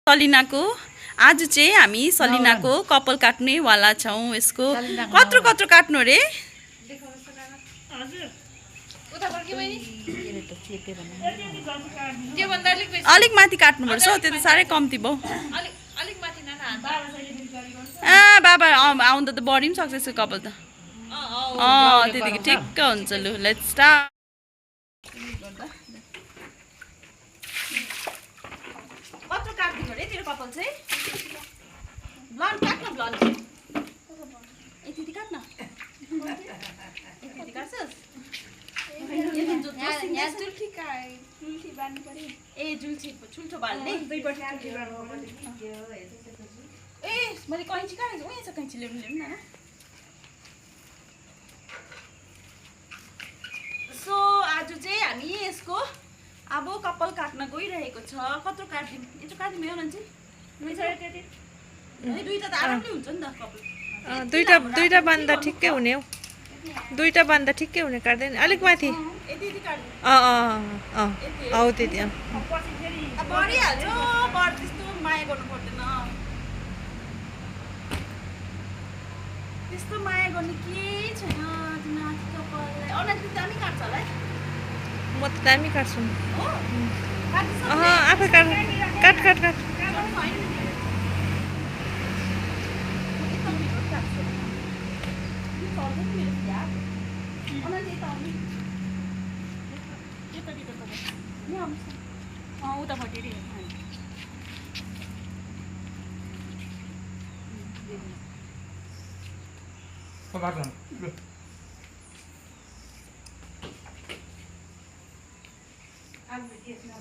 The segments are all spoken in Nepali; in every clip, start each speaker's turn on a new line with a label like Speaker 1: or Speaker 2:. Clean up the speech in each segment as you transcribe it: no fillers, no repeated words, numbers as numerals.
Speaker 1: सलिनाको आज चाहिँ हामी सलिनाको कपाल काट्ने वाला छौं। यसको कत्रो कत्रो काट्नु रे? अलिक माथि काट्नुपर्छ त्यो त साह्रै कम्ती भयो। बाबा आउँदा त बढी पनि सक्छ यसको कपाल त। त्यतिकै ठिक्क हुन्छ। लु लेट्स स्टार्ट। कत्रो काट्दिनु रे तेरो कपाल चाहिँ? ब्लन्ड काट्न ब्लन्ड यति काट्न यति काट्छस्? ए जुल्ठी छुल्ठो बाल्ने ए मैले कैँची कहाँ उयो छ कैँची ल्याउनु न। सो आज चाहिँ हामी यसको अब कपाल काट्न गइरहेको छ। कत्रो काट्दिनु? यत्रो काट्दिनु हो मान्छे? दुईटा त आरामले हुन्छ नि त कपाल।
Speaker 2: दुईटा बान्दा ठिक्कै हुने हो। दुईटा बान्दा ठिक्कै हुने काट्दैन अलिक माथि। हौ त्यति
Speaker 1: बढिहाल्छ। त्यस्तो माया गर्नु पर्दैन। त्यस्तो माया गर्ने केही छैन तिमीमाथि कपाललाई। अनाजले दामी काट्छ होला है?
Speaker 2: म त दामी काट्छु।
Speaker 1: हो?
Speaker 2: आफै काट काट काट काट।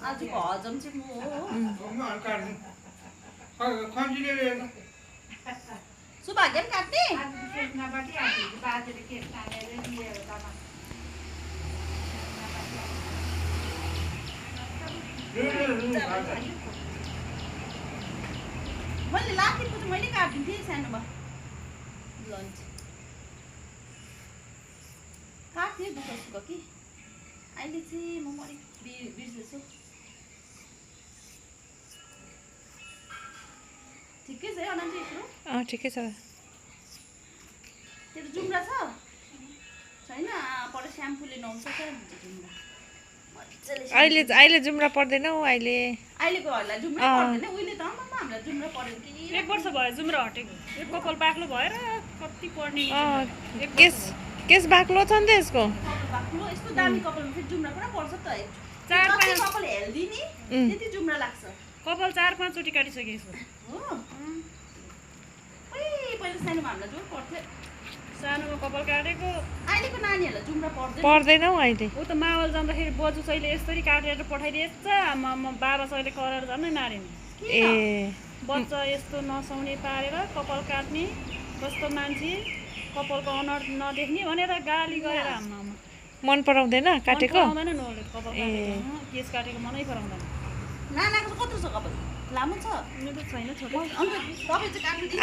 Speaker 1: आजको हजम चाहिँ म हो। सुभाग्य पनि काट्ने? मैले लाखेको चाहिँ मैले काटिदिन्थेँ सानोमा। लन्च काट्थेँ दुःख सुख कि अहिले चाहिँ म अलिक बिर्सेछु। ठिकै छ है अनन्त यत्रो?
Speaker 2: ठिकै छ।
Speaker 1: तेरो जुम्रा छ छैन? पर स्याम्पूले नुहाउँछ क्या जुम्रा
Speaker 2: अहिले जुम्रा पर्दैन हौ।
Speaker 1: अहिलेकोहरूलाई जुम्रा पर्दैन। उहिले त हामीलाई जुम्रा परेको कि
Speaker 3: 1 वर्ष भयो जुम्रा हटेको। यो कपाल बाक्लो भएर कति पर्ने।
Speaker 2: केस बाक्लो छ नि त यसको।
Speaker 1: कपाल बाक्लो यस्तो दामी कपालमा फेरि जुम्रा पुरा पर्छ त।
Speaker 3: 4-5
Speaker 1: कपाल हेल्दी नि त्यति जुम्रा लाग्छ।
Speaker 3: कपाल 4-5 चोटि काटिसके यसको।
Speaker 1: हो पहिला सानोमा हामीलाई जोर पर्थ्यो।
Speaker 3: सानोमा कपाल काटेको।
Speaker 1: अहिलेको नानीहरूलाई जुम्रा
Speaker 2: पर्दैन हौ अहिले।
Speaker 3: ऊ त मावल जाँदाखेरि बजु चाहिँ यसरी काटेर पठाइदिएछ। बाबा चाहिँ करार झन् मारिने। बच्चा यस्तो नसाउने पारेर कपाल काट्ने कस्तो मान्छे कपालको अनुहार नदेख्ने भनेर गाली गरेर आम्मामा
Speaker 2: मन पराउँदैन काटेको?
Speaker 3: आउँदैन नले कपाल काटेको केस काटेको मनै पराउँदैन।
Speaker 1: नानाको कत्रो छ कपाल? लामो छ?
Speaker 3: मेरो त छैन छोटो।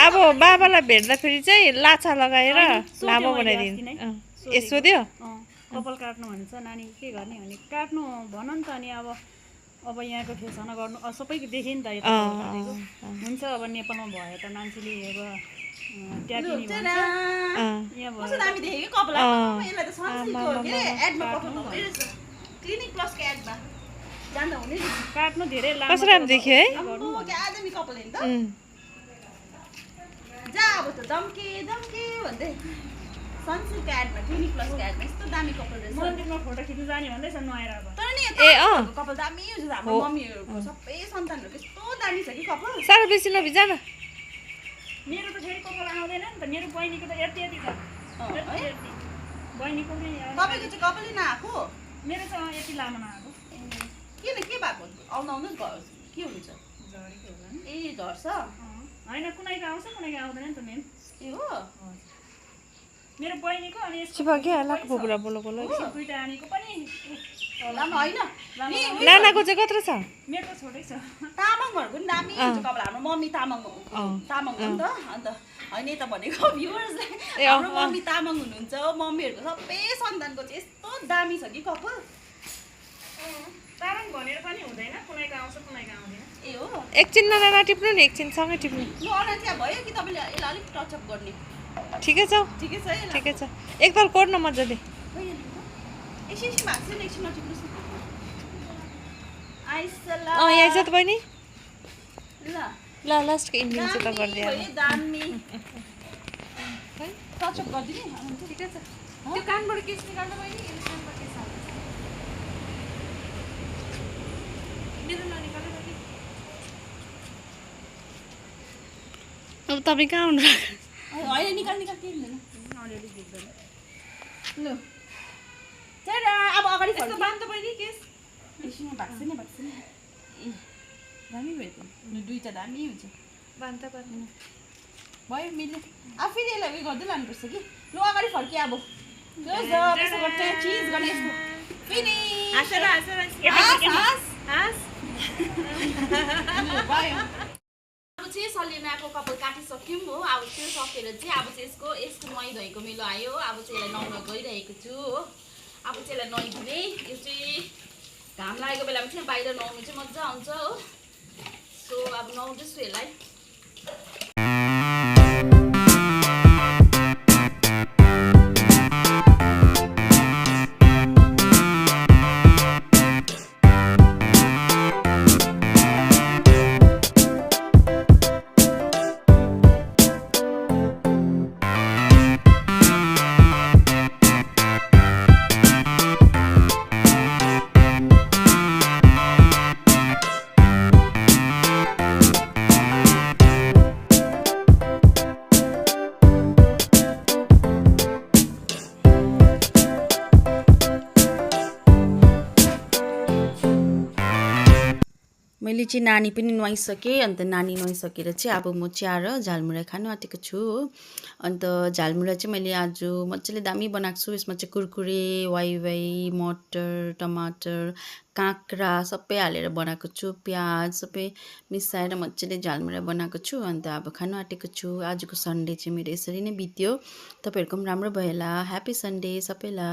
Speaker 2: अब बाबालाई भेट्दाखेरि चाहिँ लाछा लगाएर लामो बनाइदिनु। सोध्यो
Speaker 3: कपाल काट्नु भन्छ नानी के गर्ने भने काट्नु भन नि त। अनि अब यहाँको फेसना गर्नु सबैको देखेँ नि त यो काटेको हुन्छ। अब नेपालमा भयो त मान्छेले अब ट्यापिनी भन्छ यहाँ भयो।
Speaker 1: दामी देखेँ कि कपाल। यसलाई त सनसिल्कको के एडमा पठाउनु भइरहेछ। क्लिनिक प्लसको एडमा जान्दा हुने नि।
Speaker 3: काट्नु धेरै लामो
Speaker 2: कस्तो राम्रो देखियो है?
Speaker 1: क्या दामी कपाल हेर्नु त। जा अब त दम्के दम्के भन्दै सनसिल्क एडमा क्लिनिक प्लसको एडमा यस्तो दामी कपाल रहेछ।
Speaker 3: मन्दिरमा फोटो खिच्नु जाने भन्दैछ नुहाएर। अब
Speaker 1: तर नि कपाल दामी हुन्छ। हाम्रो मम्मीहरूको सबै सन्तानहरूको यस्तो दामी छ कि कपाल।
Speaker 2: साह्रो बेसी नभिजा न।
Speaker 3: मेरो त फेरि कपाल आउँदैन नि त। मेरो बहिनीको त यति यति छ। बहिनीको पनि
Speaker 1: तपाईँको चाहिँ कपालै नआएको?
Speaker 3: मेरो चाहिँ यति लामो नआएको।
Speaker 1: किन के भएको? आउँदा आउँदै के हुन्छ?
Speaker 3: झरेको होला नि।
Speaker 1: ए झर्छ?
Speaker 3: होइन कुनैको आउँछ कुनैको आउँदैन नि त मेन।
Speaker 1: ए हो?
Speaker 3: मेरो बहिनीको अनि यसको
Speaker 2: बोला
Speaker 3: दुईटा आनीको पनि
Speaker 1: लामो होइन?
Speaker 2: नानाको चाहिँ कत्रो छ?
Speaker 3: मेरो त छोटै छ।
Speaker 1: तामाङहरूको पनि दामी हुन्छ कपाल। हाम्रो मम्मी तामाङ हो नि त। अन्त होइन त भनेको भ्युअर्सलाई हाम्रो मम्मी तामाङ हुनुहुन्छ। मम्मीहरूको सबै सन्तानको चाहिँ यस्तो दामी छ कि कपाल।
Speaker 3: तारा भनेर पनि हुँदैन, कुनैको आउँछ कुनैको आउँदैन।
Speaker 1: ए हो
Speaker 2: एकछिन नटिप्नु नि, एकछिन सँगै टिप्नु।
Speaker 1: ल अरे त्यहाँ भयो कि तपाईँले यसलाई अलिक टचअप गर्ने
Speaker 2: ठिकै छ
Speaker 1: ठिकै छ है ल
Speaker 2: ठिकै छ, एकताल कोर्न मजाले।
Speaker 1: एकछिन भएको छैन एकछिन नटिप्नुहोस् न आइसला
Speaker 2: यहाँ छ त बहिनी।
Speaker 1: ल
Speaker 2: ल लास्टको इन्डिङ चाहिँ त गरिदिए
Speaker 1: दामी भयो, दामी टचअप गरिदिने
Speaker 2: ठिकै छ। त्यो कानबाट केस निकाल्नु बहिनी, यसले कानबाट केस हाल्छ। मेरो ननिकाल्नु बहिनी।
Speaker 3: अब तपाईँ कहाँ आउनु
Speaker 1: होइन निकाल निकाल केही हुँदैन
Speaker 3: अलिअलि देख्दैन।
Speaker 1: ल चेरा अब अगाडि
Speaker 2: यस्तो बान्द बहिनी केस।
Speaker 1: एकछिन भएको छैन ए दामी भयो त ल दुईटा दामी हुन्छ
Speaker 2: बान्दा बान्दैन
Speaker 1: भयो मिल्यो अब फेरि यसलाई उयो गर्दै लानुपर्छ कि ल अगाडि फर्किए अब त्यसो गर्छ चिज गर्ने यसको फेरि
Speaker 2: हाँसेर हाँसेर हाँस।
Speaker 1: भयो अब चाहिँ सलिनाको कपाल काटिसक्यौँ हो। अब त्यो सकेर चाहिँ अब चाहिँ यसको नुहाइ धोएको मेलो आयो। अब चाहिँ यसलाई नुहाउन गइरहेको छु हो। अब चाहिँ यसलाई नुहाइदिने यो चाहिँ घाम लागेको बेलामा चाहिँ बाहिर नुहाउनु चाहिँ मजा आउँछ हो। सो अब नुहाउँदैछु यसलाई। मैले चाहिँ नानी पनि नुहाइसकेँ। अन्त नानी नुहाइसकेर चाहिँ अब म चिया र झालमुरा खानु आँटेको छु हो। अन्त झालमुरा चाहिँ मैले आज मजाले दामी बनाएको छु। यसमा चाहिँ कुरकुरे वाइवाई मटर टमाटर काँक्रा सबै हालेर बनाएको छु। प्याज सबै मिसाएर मजाले झालमुरा बनाएको छु। अन्त अब खानु आँटेको छु। आजको सन्डे चाहिँ मेरो यसरी नै बित्यो। तपाईँहरूको पनि राम्रो भयो होला। ह्याप्पी सन्डे सबैलाई।